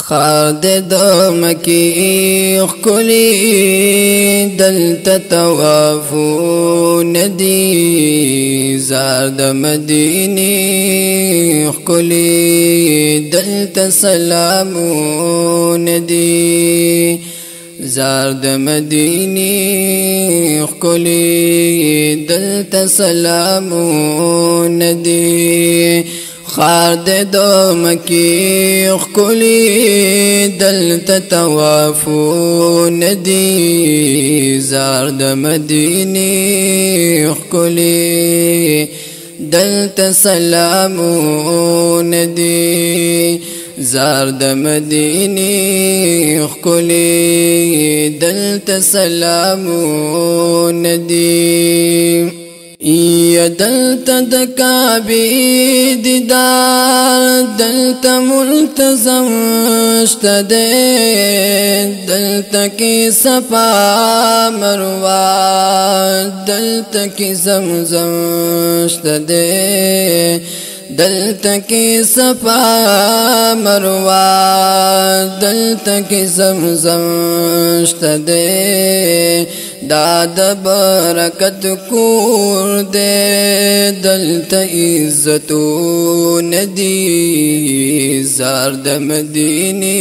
خاد د مکی خکلی دلتا توافون دی زار د مدینی خکلی دلتا سلامون دی زار د مدینی خکلی دلتا سلامون دی خار د مکی خکلی دلتا توافون دی زار د مدینی خکلی دلتا سلامون دی زار د مدینی خکلی دلتا سلامون دی یا دلتا د کعبی دیدار دلتا ملتزم شتا دے دلتا کی صفا مروہ دلتا کی زمزم شتا دے دلتا کی صفا مروہ دلتا کی زمزم شتا دے داد برکت کور دے دلتا عزتون دی زار د مدینی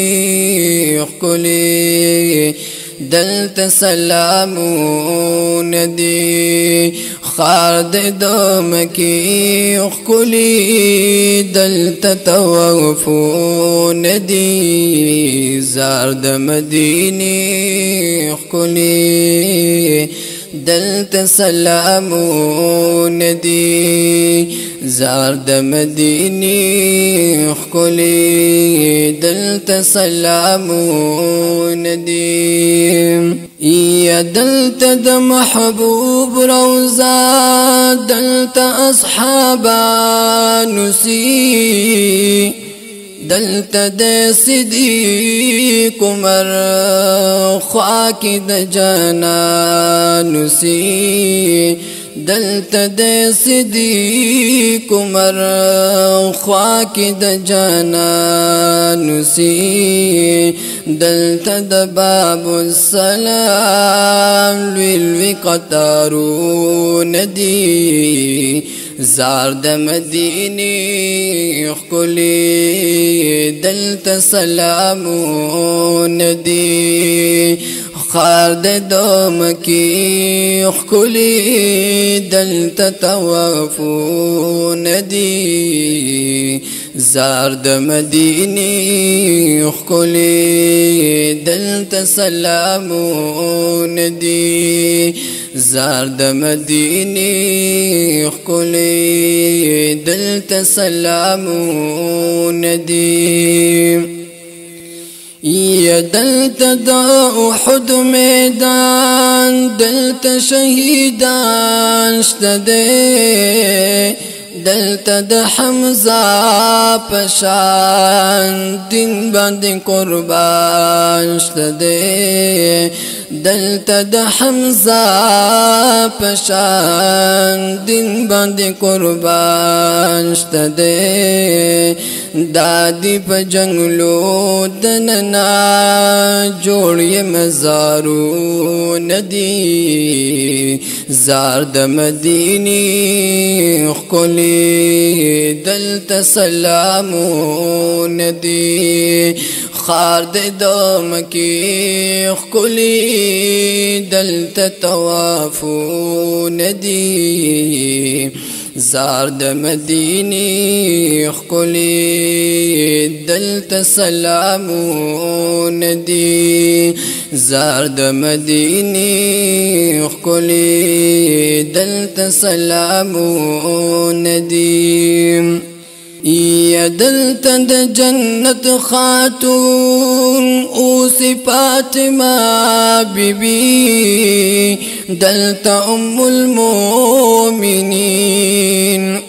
خکلی دلتا سلامون دی خار د مکی خکلی دلتا توافون دی زار د مدینی خکلی دلتا سلامون دی زار د مدینی خکلی دلتا سلامون دی یا دلتا د محبوب روزا دلتا اصحابانو سی دلتا د صدیق عمر خواکی د جانانو سی دلتا د صدیق عمر خواکی د جانانو سی دلتا د باب السلام لوی قطارون دی زار د مدینی خکلی دلتا سلامون دی خار د مکی خکلی دلتا توافون دی زار د مدینی خکلی دلتا سلامون دی زار د مدینی خکلی دلتا سلامون دی یا دلتا د احد میدان دلتا شهیدان شتا دے دلتا د حمزہ پشان دین باندې قربان شتا دے دلتا د حمزہ پشان دین باندې قربان شتا دے دادی پا جنگلو دننا جوڑی مزارون دی زار د مدینی خکلی دلتا سلامون دی خار د مکی خکلی دلتا توافون دی زار د مدینی خکلی دلتا سلامون دی زار د مدینی خکلی دلتا سلامون دی یا دلتا د جنت خاتون اوسی فاطمہ بی بی دلتا ام المومنین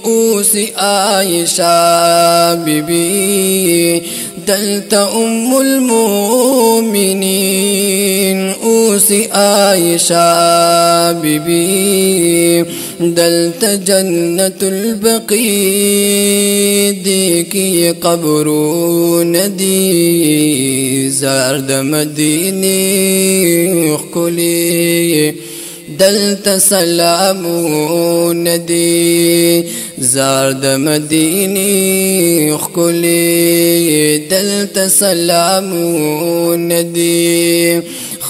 اوسی عائشہ بی بی دلت المؤمنين اوسی عائشہ بی بی دلت جنت البقیع دیکھی قبرون دی زارد مدینی خکلی دلت سلامون دی زارد مدینی خکلی دلت سلامون دی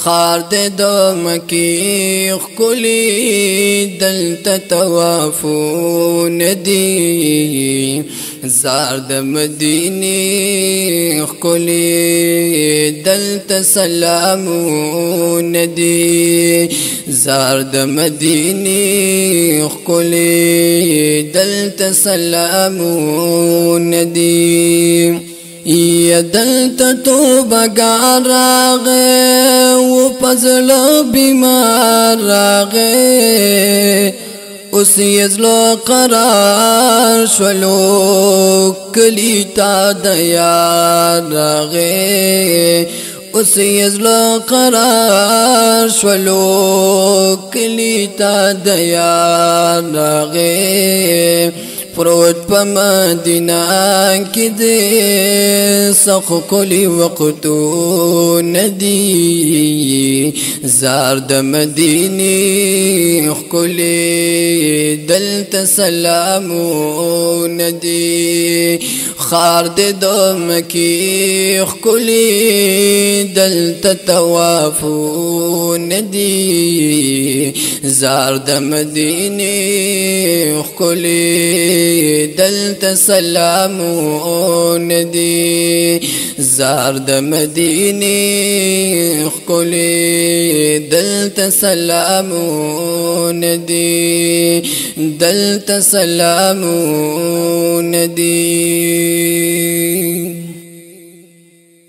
خارد دو مکی خکلی دلت توافون دی زارد مدینی خکلی دلت سلامون دی زارد مدینی خکلی دلت سلامون دی یا دلت توبگان راغے و پزل بیمار راغے اسی ازلو قرار شلو کلی تا دیار راغے اسی ازلو قرار شلو کلی تا دیار راغے پروت پا مدینہ کی دے سخ کلی وقتو ندی زارد مدینی کلی دلت سلامو ندی خارد دو مکی کلی دلت توافو ندی زارد مدینی کلی دلت سلامون دی زارد مدینی خکلی دلت سلامون دی دلت سلامون دی